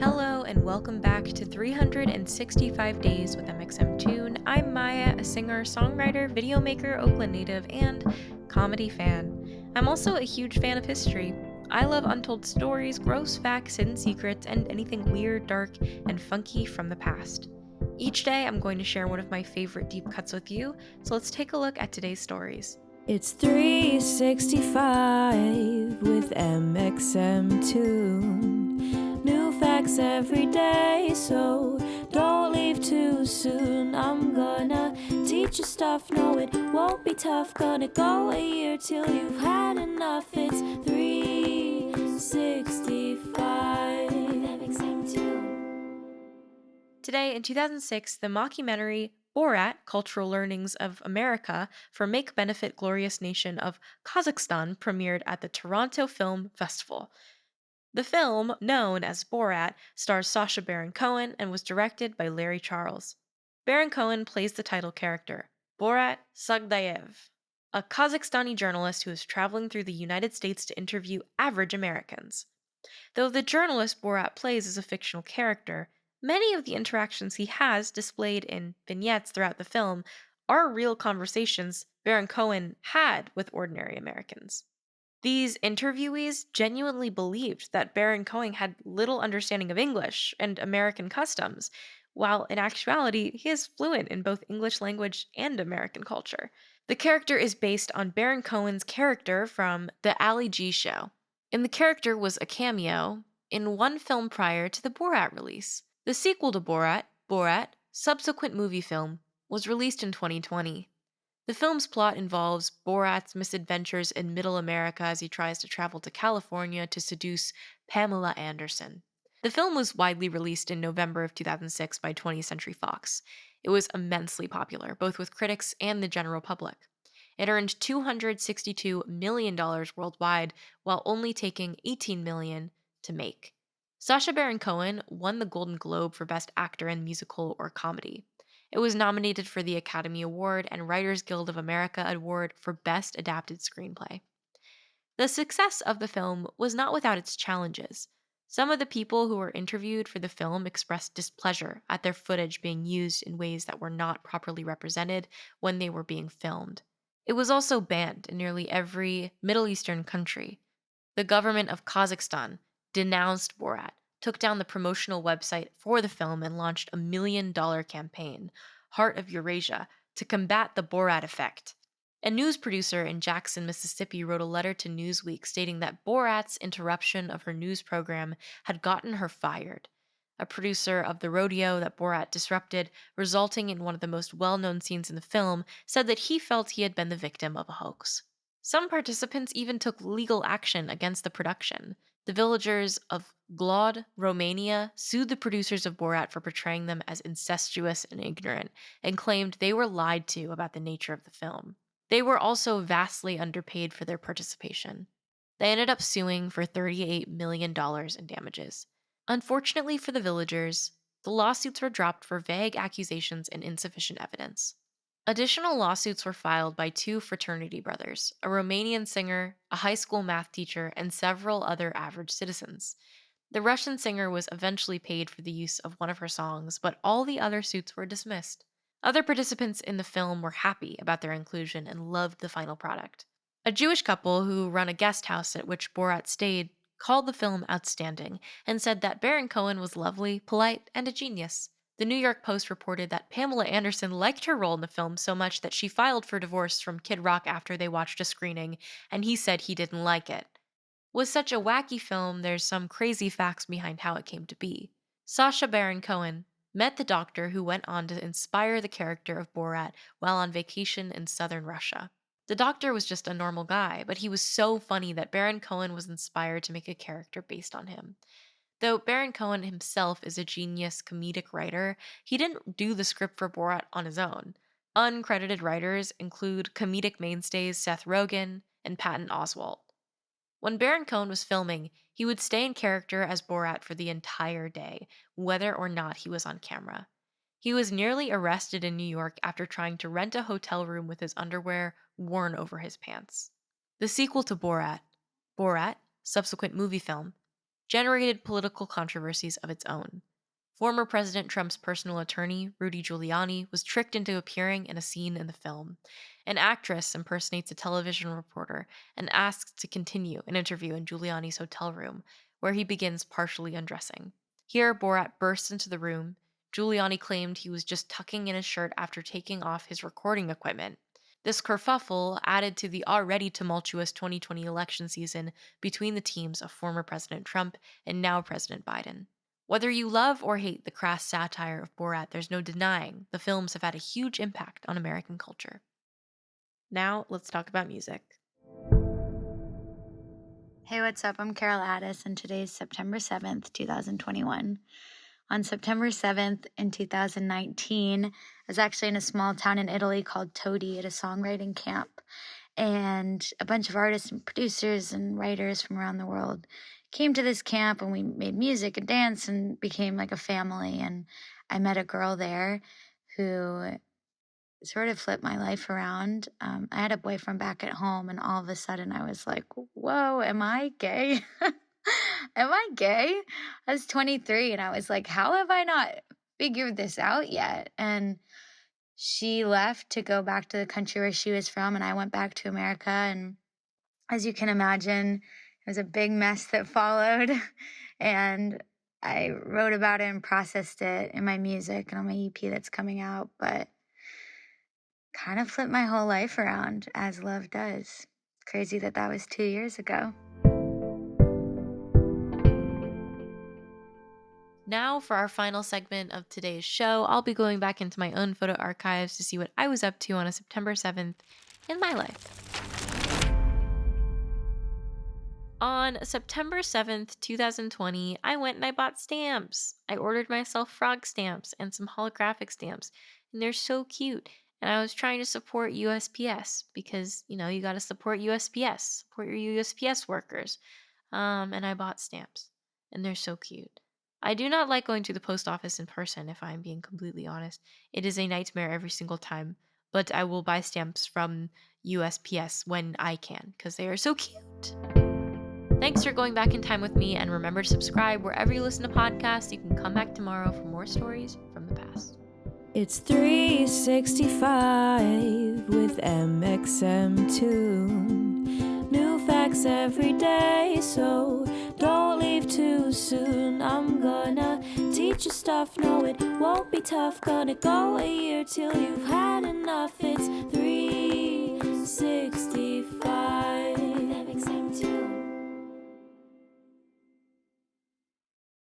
Hello and welcome back to 365 Days with mxmtoon. I'm Maia, a singer, songwriter, video maker, Oakland native, and comedy fan. I'm also a huge fan of history. I love untold stories, gross facts, hidden secrets, and anything weird, dark, and funky from the past. Each day, I'm going to share one of my favorite deep cuts with you, so let's take a look at today's stories. It's 365 with mxmtoon. New facts every day, so don't leave too soon. I'm gonna teach you stuff, no it won't be tough. Gonna go a year till you've had enough. It's 365 with mxmtoon. Today, in 2006, the mockumentary Borat Cultural Learnings of America for Make Benefit Glorious Nation of Kazakhstan premiered at the Toronto Film Festival. The film, known as Borat, stars Sacha Baron Cohen and was directed by Larry Charles. Baron Cohen plays the title character, Borat Sagdayev, a Kazakhstani journalist who is traveling through the United States to interview average Americans. Though the journalist Borat plays is a fictional character, many of the interactions he has displayed in vignettes throughout the film are real conversations Baron Cohen had with ordinary Americans. These interviewees genuinely believed that Baron Cohen had little understanding of English and American customs, while in actuality, he is fluent in both English language and American culture. The character is based on Baron Cohen's character from The Ali G Show, and the character was a cameo in one film prior to the Borat release. The sequel to Borat, Borat, subsequent movie film, was released in 2020. The film's plot involves Borat's misadventures in Middle America as he tries to travel to California to seduce Pamela Anderson. The film was widely released in November of 2006 by 20th Century Fox. It was immensely popular, both with critics and the general public. It earned $262 million worldwide, while only taking $18 million to make. Sacha Baron Cohen won the Golden Globe for Best Actor in Musical or Comedy. It was nominated for the Academy Award and Writers Guild of America Award for Best Adapted Screenplay. The success of the film was not without its challenges. Some of the people who were interviewed for the film expressed displeasure at their footage being used in ways that were not properly represented when they were being filmed. It was also banned in nearly every Middle Eastern country. The government of Kazakhstan denounced Borat, took down the promotional website for the film, and launched a $1 million campaign, Heart of Eurasia, to combat the Borat effect. A news producer in Jackson, Mississippi wrote a letter to Newsweek stating that Borat's interruption of her news program had gotten her fired. A producer of the rodeo that Borat disrupted, resulting in one of the most well-known scenes in the film, said that he felt he had been the victim of a hoax. Some participants even took legal action against the production. The villagers of Glod, Romania, sued the producers of Borat for portraying them as incestuous and ignorant, and claimed they were lied to about the nature of the film. They were also vastly underpaid for their participation. They ended up suing for $38 million in damages. Unfortunately for the villagers, the lawsuits were dropped for vague accusations and insufficient evidence. Additional lawsuits were filed by two fraternity brothers, a Romanian singer, a high school math teacher, and several other average citizens. The Russian singer was eventually paid for the use of one of her songs, but all the other suits were dismissed. Other participants in the film were happy about their inclusion and loved the final product. A Jewish couple who run a guest house at which Borat stayed called the film outstanding and said that Baron Cohen was lovely, polite, and a genius. The New York Post reported that Pamela Anderson liked her role in the film so much that she filed for divorce from Kid Rock after they watched a screening, and he said he didn't like it. With such a wacky film, there's some crazy facts behind how it came to be. Sacha Baron Cohen met the doctor who went on to inspire the character of Borat while on vacation in southern Russia. The doctor was just a normal guy, but he was so funny that Baron Cohen was inspired to make a character based on him. Though Baron Cohen himself is a genius comedic writer, he didn't do the script for Borat on his own. Uncredited writers include comedic mainstays Seth Rogen and Patton Oswalt. When Baron Cohen was filming, he would stay in character as Borat for the entire day, whether or not he was on camera. He was nearly arrested in New York after trying to rent a hotel room with his underwear worn over his pants. The sequel to Borat, Borat, subsequent movie film, generated political controversies of its own. Former President Trump's personal attorney, Rudy Giuliani, was tricked into appearing in a scene in the film. An actress impersonates a television reporter and asks to continue an interview in Giuliani's hotel room, where he begins partially undressing. Here, Borat bursts into the room. Giuliani claimed he was just tucking in his shirt after taking off his recording equipment. This kerfuffle added to the already tumultuous 2020 election season between the teams of former President Trump and now President Biden. Whether you love or hate the crass satire of Borat, there's no denying the films have had a huge impact on American culture. Now, let's talk about music. Hey, what's up? I'm Carol Ades, and today's September 7th, 2021. On September 7th in 2019, I was actually in a small town in Italy called Todi at a songwriting camp. And a bunch of artists and producers and writers from around the world came to this camp, and we made music and dance and became like a family. And I met a girl there who sort of flipped my life around. I had a boyfriend back at home, and all of a sudden I was like, whoa, am I gay? Am I gay? I was 23, and I was like, how have I not figured this out yet? And she left to go back to the country where she was from, and I went back to America. And as you can imagine, it was a big mess that followed. And I wrote about it and processed it in my music and on my EP that's coming out, but kind of flipped my whole life around, as love does. Crazy that was 2 years ago. Now, for our final segment of today's show, I'll be going back into my own photo archives to see what I was up to on a September 7th in my life. On September 7th, 2020, I went and I bought stamps. I ordered myself frog stamps and some holographic stamps, and they're so cute. And I was trying to support USPS because, you got to support USPS, support your USPS workers. And I bought stamps, and they're so cute. I do not like going to the post office in person, if I'm being completely honest. It is a nightmare every single time, but I will buy stamps from USPS when I can because they are so cute. Thanks for going back in time with me, and remember to subscribe wherever you listen to podcasts. You can come back tomorrow for more stories from the past. It's 365 with mxmtoon. New facts every day, so don't leave too soon. I'm gonna teach you stuff, no it won't be tough. Gonna go a year till you've had enough. It's 360